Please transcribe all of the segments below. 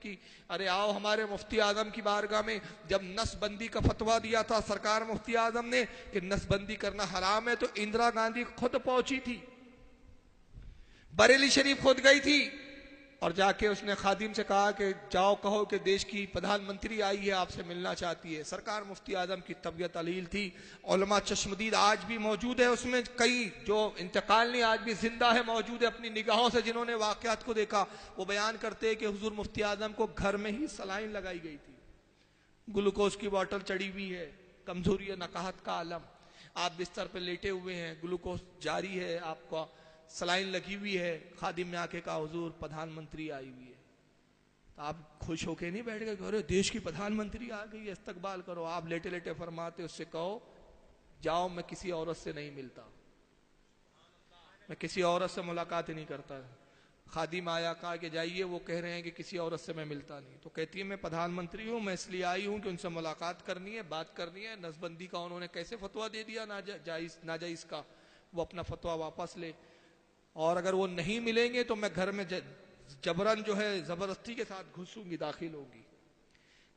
की, अरे आओ हमारे मुफ्ती आजम की बारगाह में। जब नसबंदी का फतवा दिया था सरकार मुफ्ती आजम ने कि नसबंदी करना हराम है, तो इंदिरा गांधी खुद पहुंची थी, बरेली शरीफ खुद गई थी और जाके उसने खादिम से कहा कि जाओ कहो कि देश की प्रधानमंत्री आई है, आपसे मिलना चाहती है। सरकार मुफ्ती आजम की तबीयत अलील थी। उलमा चश्मदीद आज भी मौजूद है उसमें, कई जो इंतकाल नहीं आज भी जिंदा है, मौजूद है अपनी निगाहों से, जिन्होंने वाकयात को देखा। वो बयान करते हैं कि हुजूर मुफ्ती आजम को घर में ही सलाइन लगाई गई थी, ग्लूकोज की बोतल चढ़ी हुई है, कमजोरी है, नकाहत का आलम, आप बिस्तर पर लेटे हुए हैं, ग्लूकोज जारी है, आपको सलाइन लगी हुई है। खादिम ने आके कहा हुजूर प्रधानमंत्री आई हुई है। तो आप खुश होके नहीं बैठ गए, अरे देश की प्रधानमंत्री आ गई है, इस्तकबाल करो। आप लेटे लेटे फरमाते उससे कहो जाओ मैं किसी औरत से नहीं मिलता, मैं किसी औरत से मुलाकात ही नहीं करता। खादिम आया, कहा कि जाइए, वो कह रहे हैं कि किसी औरत से मैं मिलता नहीं। तो कहती है मैं प्रधानमंत्री हूं, मैं इसलिए आई हूं कि उनसे मुलाकात करनी है, बात करनी है। नसबंदी का उन्होंने कैसे फतवा दे दिया नाजायज का, वो अपना फतवा वापस ले, और अगर वो नहीं मिलेंगे तो मैं घर में जबरन जो है जबरदस्ती के साथ घुसूंगी, दाखिल होगी।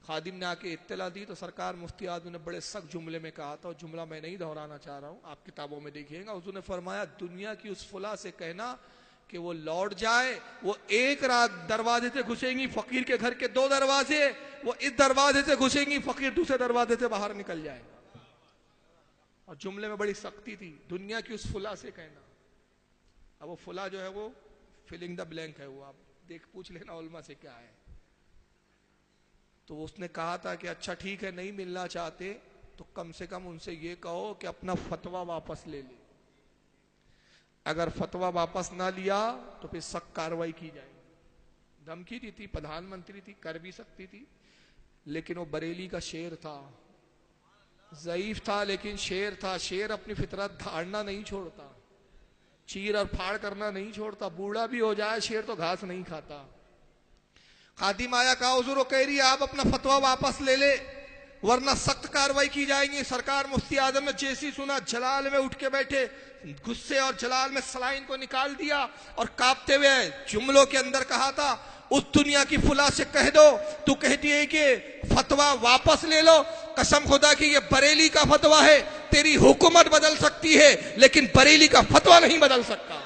खादिम ने आके इत्तला दी तो सरकार मुफ्ती आजम ने बड़े सख्त जुमले में कहा था, और जुमला मैं नहीं दोहराना चाह रहा हूं, आप किताबों में देखिएगा। उसने फरमाया दुनिया की उस फुला से कहना कि वो लौट जाए, वो एक रात दरवाजे से घुसेंगी, फकीर के घर के 2 दरवाजे, वो इस दरवाजे से घुसेंगी, फकीर दूसरे दरवाजे से बाहर निकल जाएगा। और जुमले में बड़ी सख्ती थी, दुनिया की उस फुला से कहना। अब वो फुला जो है वो फिलिंग द ब्लैंक है, वो आप पूछ लेना उलमा से क्या है। तो उसने कहा था कि अच्छा ठीक है, नहीं मिलना चाहते तो कम से कम उनसे ये कहो कि अपना फतवा वापस ले ले, अगर फतवा वापस ना लिया तो फिर सख्त कार्रवाई की जाएगी। धमकी दी थी, प्रधानमंत्री थी, कर भी सकती थी, लेकिन वो बरेली का शेर था, ज़ईफ था लेकिन शेर था। शेर अपनी फितरत धारना नहीं छोड़ता, चीर और फाड़ करना नहीं छोड़ता, बूढ़ा भी हो जाए शेर तो घास नहीं खाता। खादिम आया, कहा हुजूर वो कह रही है आप अपना फतवा वापस ले ले वरना सख्त कार्रवाई की जाएगी। सरकार मुफ्ती आजम ने जैसी सुना जलाल में उठ के बैठे, गुस्से और जलाल में सलाइन को निकाल दिया और कांपते हुए जुमलों के अंदर कहा था उस दुनिया की फुला से कह दो, तू कहती है कि फतवा वापस ले लो, कसम खुदा की ये बरेली का फतवा है, तेरी हुकूमत बदल सकती है लेकिन बरेली का फतवा नहीं बदल सकता।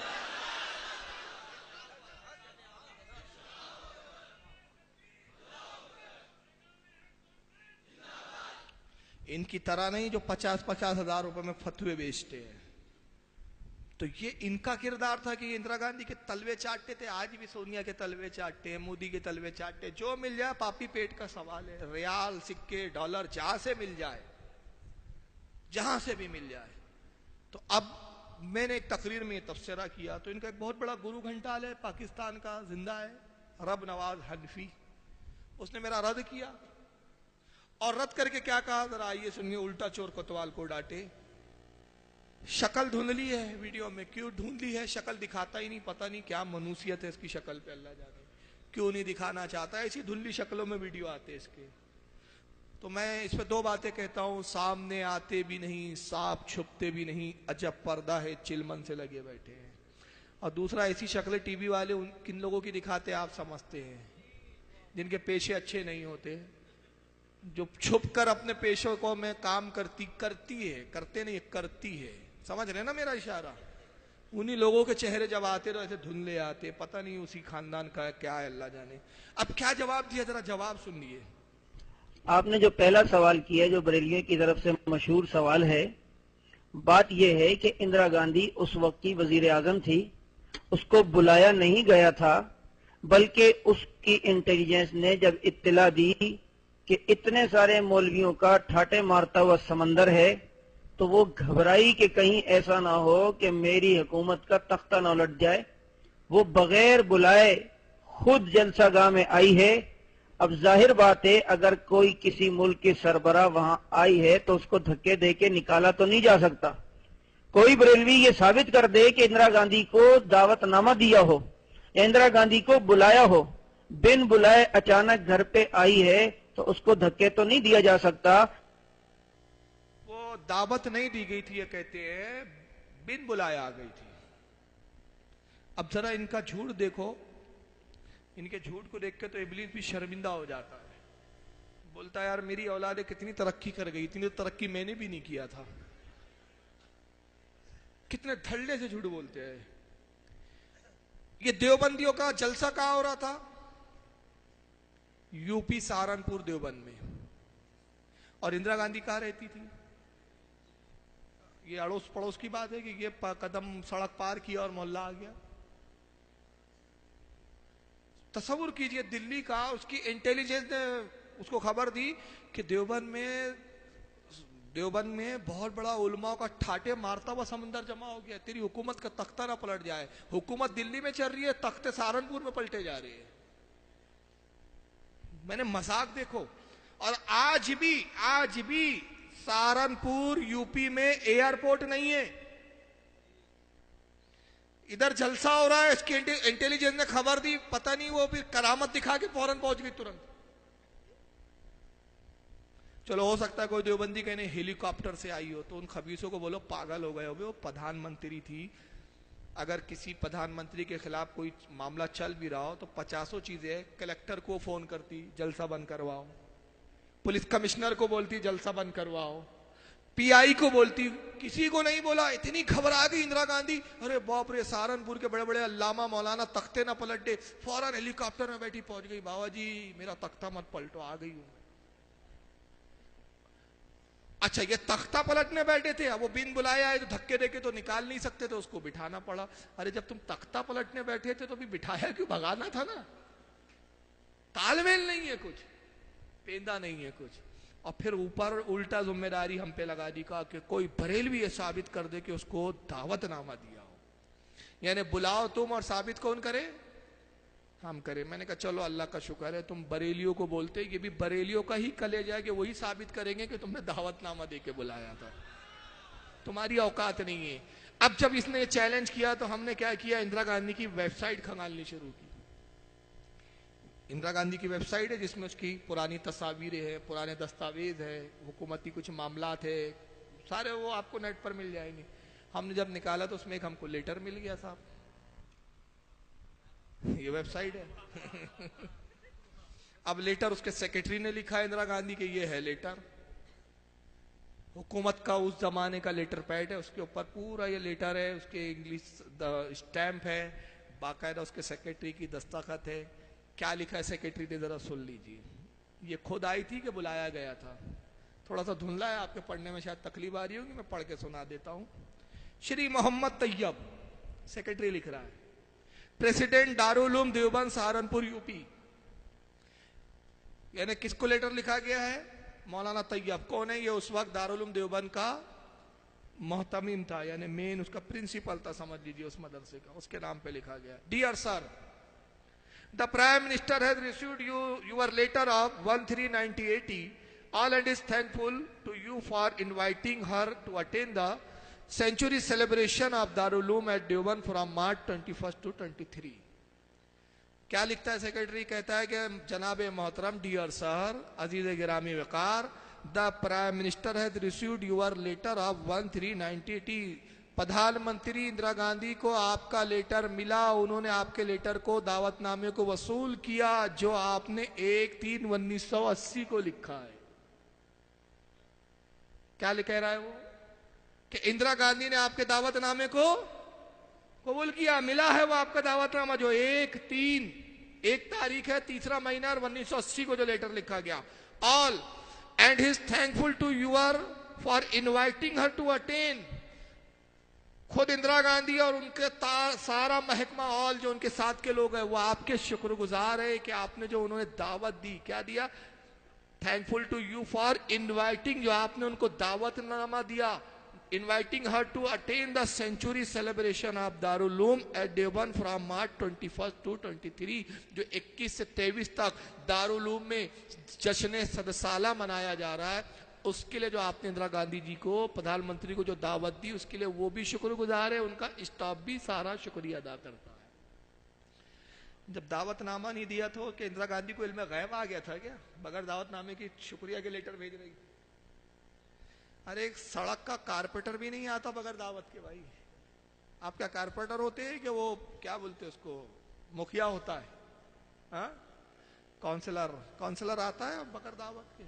इनकी तरह नहीं जो 50-50 हजार रुपए में फतवे बेचते हैं। तो ये इनका किरदार था कि इंदिरा गांधी के तलवे चाटते थे, आज भी सोनिया के तलवे चाटते हैं, मोदी के तलवे चाटते हैं, जो मिल जाए, पापी पेट का सवाल है, रियाल सिक्के डॉलर जहां से मिल जाए, जहां से भी मिल जाए। तो अब मैंने एक तकरीर में तबसरा किया तो इनका एक बहुत बड़ा गुरु घंटाल है पाकिस्तान का, जिंदा है, रब नवाज हनफी, उसने मेरा रद्द किया और रद्द करके क्या कहा जरा आइए सुनिए। उल्टा चोर कोतवाल को डांटे, शक्ल धुंधली है वीडियो में, क्यों धुंधली है, शक्ल दिखाता ही नहीं, पता नहीं क्या मनुसियत है इसकी शक्ल पे, अल्लाह जाने क्यों नहीं दिखाना चाहता, ऐसी धुंधली शक्लों में वीडियो आते हैं इसके। तो मैं इस पे 2 बातें कहता हूं, सामने आते भी नहीं, सांप छुपते भी नहीं, अजब पर्दा है, चिलमन से लगे बैठे हैं। और दूसरा, ऐसी शक्लें टीवी वाले किन लोगों की दिखाते आप समझते हैं, जिनके पेशे अच्छे नहीं होते, जो छुप कर अपने पेशों को में काम करती है, करते नहीं करती है, समझ रहे ना मेरा इशारा। उन्हीं लोगों के चेहरे जब आते तो ऐसे धुंधले आते, पता नहीं उसी खानदान का क्या है, अल्लाह जाने। अब क्या जवाब दिया, जरा जवाब सुनिए। आपने जो पहला सवाल किया, जो बरेलियों की तरफ से मशहूर सवाल है, बात यह है कि इंदिरा गांधी उस वक्त की वजीर आजम थी, उसको बुलाया नहीं गया था, बल्कि उसकी इंटेलिजेंस ने जब इत्तला दी कि इतने सारे मौलवियों का ठाटे मारता हुआ समंदर है, तो वो घबराई कि कहीं ऐसा ना हो कि मेरी हुकूमत का तख्ता न उलट जाए। वो बगैर बुलाए खुद जलसागाह में आई है। अब जाहिर बात है, अगर कोई किसी मुल्क की सरबराह वहां आई है तो उसको धक्के दे के निकाला तो नहीं जा सकता। कोई बरेलवी ये साबित कर दे कि इंदिरा गांधी को दावतनामा दिया हो या इंदिरा गांधी को बुलाया हो, बिन बुलाए अचानक घर पे आई है तो उसको धक्के तो नहीं दिया जा सकता। वो दावत नहीं दी गई थी, ये कहते हैं बिन बुलाए आ गई थी। अब जरा इनका झूठ देखो, इनके झूठ को देख के तो इब्लीस भी शर्मिंदा हो जाता है, बोलता है यार मेरी औलादे कितनी तरक्की कर गई, इतनी तरक्की मैंने भी नहीं किया था। कितने धड़ल्ले से झूठ बोलते हैं। ये देवबंदियों का जलसा कहां हो रहा था? यूपी सहारनपुर देवबंद में। और इंदिरा गांधी कहां रहती थी? ये अड़ोस पड़ोस की बात है कि ये कदम सड़क पार किया और मोहल्ला आ गया। तसव्वुर कीजिए, दिल्ली का उसकी इंटेलिजेंस ने उसको खबर दी कि देवबंद में बहुत बड़ा उलमाओं का ठाटे मारता हुआ समंदर जमा हो गया, तेरी हुकूमत का तख्ता ना पलट जाए। हुकूमत दिल्ली में चल रही है, तख्ते सहारनपुर में पलटे जा रहे हैं। मैंने मजाक देखो। और आज भी सहारनपुर यूपी में एयरपोर्ट नहीं है। इधर जलसा हो रहा है, इसकी इंटेलिजेंस ने खबर दी, पता नहीं वो भी करामत दिखा के फौरन पहुंच गई तुरंत। चलो हो सकता है कोई देवबंदी कहने हेलीकॉप्टर से आई हो, तो उन खबीसों को बोलो पागल हो गए हो, वो प्रधानमंत्री थी। अगर किसी प्रधानमंत्री के खिलाफ कोई मामला चल भी रहा हो तो 50 चीजें कलेक्टर को फोन करती जलसा बंद करवाओ, पुलिस कमिश्नर को बोलती जलसा बंद करवाओ, पीआई को बोलती, किसी को नहीं बोला। इतनी घबरा गई इंदिरा गांधी, अरे बाप रे सहारनपुर के बड़े बड़े अल्लामा मौलाना तख्ते ना पलट दे, फौरन हेलीकॉप्टर में बैठी पहुंच गई, बाबा जी मेरा तख्ता मत पलटो, आ गई हूं। अच्छा ये तख्ता पलटने बैठे थे, अब वो बिन बुलाया है तो धक्के देके तो निकाल नहीं सकते थे, उसको बिठाना पड़ा। अरे जब तुम तख्ता पलटने बैठे थे तो भी बिठाया क्यों, भगाना था ना। तालमेल नहीं है कुछ, पेंदा नहीं है कुछ। और फिर ऊपर उल्टा जिम्मेदारी हम पे लगा दी, कहा कि कोई बरेलवी ये साबित कर दे कि उसको दावतनामा दिया हो। यानी बुलाओ तुम और साबित कौन करे? हम करें। मैंने कहा चलो अल्लाह का शुक्र है तुम बरेलियों को बोलते, ये भी बरेलियों का ही कलेजा है कि वही साबित करेंगे कि तुमने दावतनामा देके बुलाया था, तुम्हारी औकात नहीं है। अब जब इसने चैलेंज किया तो हमने क्या किया, इंदिरा गांधी की वेबसाइट खंगालनी शुरू की। इंदिरा गांधी की वेबसाइट है जिसमें उसकी पुरानी तस्वीरें हैं, पुराने दस्तावेज है, हुकूमती कुछ मामलात है, सारे वो आपको नेट पर मिल जाएंगे। हमने जब निकाला तो उसमें एक हमको लेटर मिल गया साहब, ये वेबसाइट है। अब लेटर उसके सेक्रेटरी ने लिखा है इंदिरा गांधी के, ये है लेटर, हुकूमत का उस जमाने का लेटर पैड है, उसके ऊपर पूरा ये लेटर है, उसके इंग्लिश स्टैंप है, बाकायदा उसके सेक्रेटरी की दस्तखत है। क्या लिखा है सेक्रेटरी ने जरा सुन लीजिए। ये खुद आई थी कि बुलाया गया था? थोड़ा सा धुंधला है, आपके पढ़ने में शायद तकलीफ आ रही होगी, मैं पढ़ के सुना देता हूं। श्री मोहम्मद तैयब, सेक्रेटरी लिख रहा है, प्रेसिडेंट दारुल उलूम देवबंद सहारनपुर यूपी। यानी किसको लेटर लिखा गया है? मौलाना तैयब। कौन है ये? उस वक्त दारुल उलूम देवबंद का मोहतमीम था, यानी मेन उसका प्रिंसिपल था, समझ लीजिए उस मदरसे का, उसके नाम पे लिखा गया। Dear sir, the prime minister has received your letter of 1/3/1980 all and is thankful to you for inviting her to attend the century celebration of Darul Uloom at Deoband from March 21st to 23। क्या लिखता है secretary? कहता है कि जनाब मोहतरम, dear sir, अजीज गिरामी Waqar, the prime minister has received your letter of 1/3/1980। प्रधानमंत्री इंदिरा गांधी को आपका लेटर मिला, उन्होंने आपके लेटर को, दावतनामे को वसूल किया जो आपने 1/3/1980 को लिखा है। क्या कह रहा है वो? कि इंदिरा गांधी ने आपके दावतनामे को कबूल किया, मिला है वो आपका दावतनामा जो 1 तारीख है, 3रा महीना और 1980 को जो लेटर लिखा गया। All and he is thankful to your for inviting her to attend. खुद इंदिरा गांधी और उनके सारा महकमा, ऑल जो उनके साथ के लोग हैं, वो आपके शुक्रगुजार है कि आपने जो उन्होंने दावत दी, क्या दिया? Thankful to you for inviting, जो आपने उनको दावतनामा दिया, inviting her to attend the century celebration of Darul Uloom at Deoband from March 21st to 23, जो 21 से 23 तक दारुल उलूम में जश्न सदसाला मनाया जा रहा है। उसके लिए जो आपने इंदिरा गांधी जी को, प्रधानमंत्री को जो दावत दी, उसके लिए वो भी शुक्रगुजार है, उनका स्टाफ भी सारा शुक्रिया अदा करता है। जब दावतनामा नहीं दिया तो कि इंदिरा गांधी को इल्म गैब आ गया था क्या? बगैर दावतनामे की शुक्रिया के लेटर भेज रही। अरे एक सड़क का कारपेंटर भी नहीं आता बगैर दावत के। भाई आप क्या कारपेंटर होते हैं कि वो क्या बोलते हैं उसको, मुखिया होता है? हाँ, काउंसलर आता है बकर दावत के।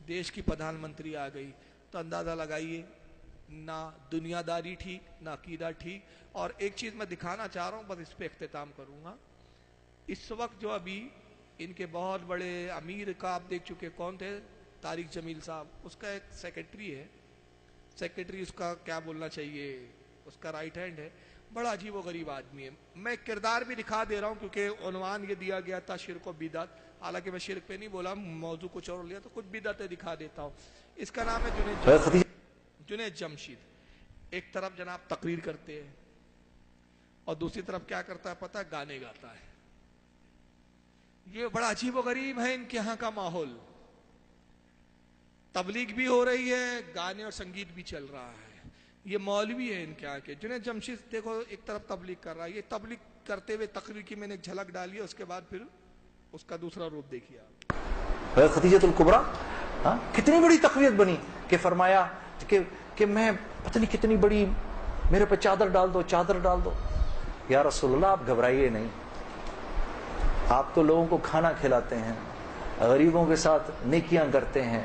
देश की प्रधानमंत्री आ गई तो अंदाजा लगाइए, ना दुनियादारी ठीक, ना अकीदा ठीक। और एक चीज मैं दिखाना चाह रहा हूं, बस इस पे इख्तिताम करूंगा। इस वक्त जो अभी इनके बहुत बड़े अमीर का आप देख चुके कौन थे, तारिक जमील साहब, उसका एक सेक्रेटरी है, सेक्रेटरी उसका क्या बोलना चाहिए, उसका राइट हैंड है, बड़ा अजीब व गरीब आदमी है। मैं किरदार भी दिखा दे रहा हूं क्योंकि उन्वान ये दिया गया था शिर्क व बिदअत, हालांकि मैं शिर्क पे नहीं बोला, मौजू कुछ और लिया, तो कुछ बिदअतें दिखा देता हूं। इसका नाम है जुनैद जमशीद। एक तरफ जनाब तकरीर करते हैं और दूसरी तरफ क्या करता है पता है, गाने गाता है। ये बड़ा अजीब व गरीब है इनके यहाँ का माहौल। तबलीग भी हो रही है, गाने और संगीत भी चल रहा है। ये मौलवी है इनके यहाँ के। जुनैद जमशीद देखो एक तरफ तबलीग कर रहा है, ये तबलीग करते हुए तकरीर की मैंने एक झलक डाली है, उसके बाद फिर उसका दूसरा रूप देखिए आप। खदीजतुल कुबरा कितनी बड़ी तकवीयत बनी कि फरमाया कि मैं पता नहीं कितनी बड़ी, मेरे पे चादर डाल दो, चादर डाल दो। या रसूलल्लाह आप घबराइए नहीं, आप तो लोगों को खाना खिलाते हैं, गरीबों के साथ नेकियां करते हैं।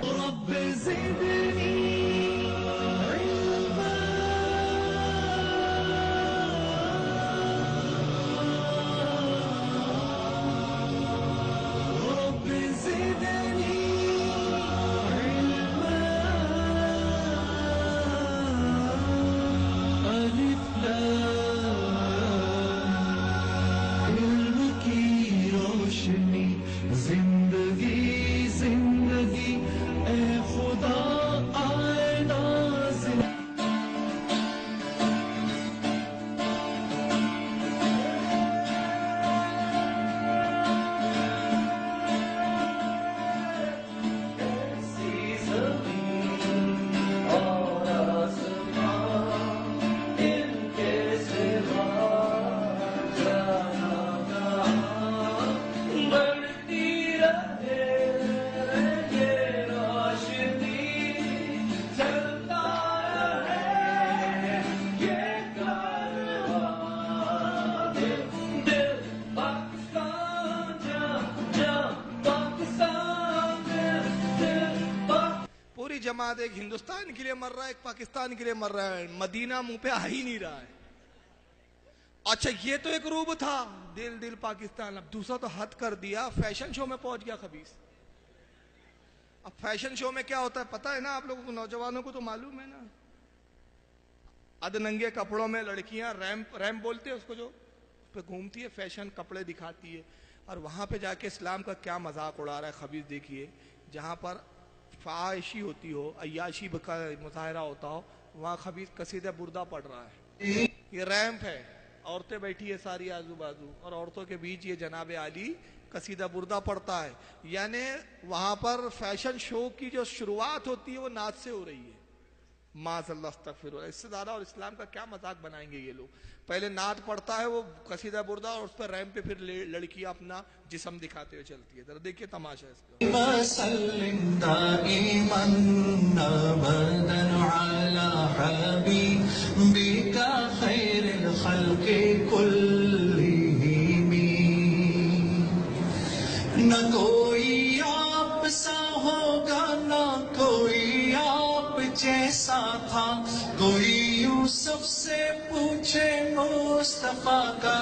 जमात एक हिंदुस्तान के लिए मर रहा है, एक पाकिस्तान के लिए मर रहा है, मदीना मुंह पे आ ही नहीं रहा है। अच्छा ये तो एक रूप था, दिल दिल पाकिस्तान। अब दूसरा तो हद कर दिया, फैशन शो में पहुंच गया खबीस। अब फैशन शो में क्या होता है पता है ना आप लोगों को, नौजवानों को तो मालूम है ना, अधनंगे कपड़ों में लड़कियां रैम्प बोलते हैं उसको, जो उस पे घूमती है, फैशन कपड़े दिखाती है। और वहां पे जाके इस्लाम का क्या मजाक उड़ा रहा है खबीस। देखिए जहां पर फाहिशी होती हो, अय्याशी का मुजाहरा होता हो, वहां खबीस कसीदा बुर्दा पढ़ रहा है। ये रैंप है, औरतें बैठी है सारी आजू बाजू, और औरतों के बीच ये जनाब आली कसीदा बुर्दा पढ़ता है। यानी वहां पर फैशन शो की जो शुरुआत होती है वो नाच से हो रही है। माज़अल्लाह अस्तगफिरुल्लाह, इससे ज्यादा और इस्लाम का क्या मजाक बनाएंगे ये लोग। पहले नात पढ़ता है वो कसीदा बुर्दा, और उस पर रैंप पे फिर लड़कियां अपना जिस्म दिखाते हुए चलती है। जरा देखिए तमाशा इसका। न कोई आप सा होगा, न कोई आप जैसा था, कोई यूसुफ से पूछे मुस्तफा का।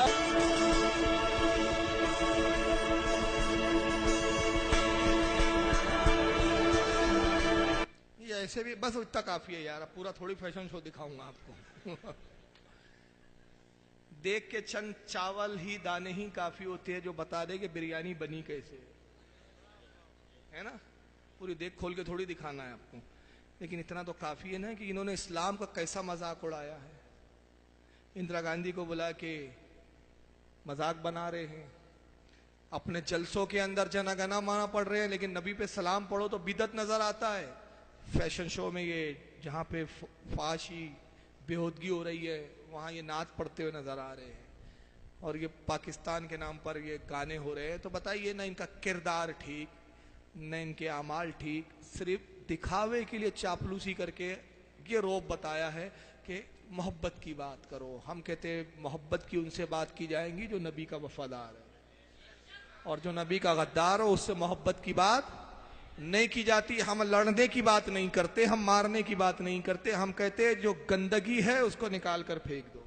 ये ऐसे भी बस इतना काफी है यार, अब पूरा थोड़ी फैशन शो दिखाऊंगा आपको। देख के चंद चावल ही दाने ही काफी होते हैं जो बता दे कि बिरयानी बनी कैसे, है ना। पूरी देख खोल के थोड़ी दिखाना है आपको, लेकिन इतना तो काफी है ना कि इन्होंने इस्लाम का कैसा मजाक उड़ाया है। इंदिरा गांधी को बुला के मजाक बना रहे हैं, अपने जलसों के अंदर जना माना पढ़ रहे हैं, लेकिन नबी पे सलाम पढ़ो तो बिदत नजर आता है। फैशन शो में ये जहां पे फाशी बेहूदगी हो रही है, वहां ये नाच पढ़ते हुए नजर आ रहे हैं, और ये पाकिस्तान के नाम पर ये गाने हो रहे हैं। तो बताइए ना इनका किरदार ठीक, न इनके अमाल ठीक, सिर्फ दिखावे के लिए चापलूसी करके ये रोब बताया है कि मोहब्बत की बात करो। हम कहते हैं मोहब्बत की उनसे बात की जाएंगी जो नबी का वफादार है। और जो नबी का गद्दार हो उससे मोहब्बत की बात नहीं की जाती। हम लड़ने की बात नहीं करते, हम मारने की बात नहीं करते, हम कहते हैं जो गंदगी है उसको निकाल कर फेंक दो।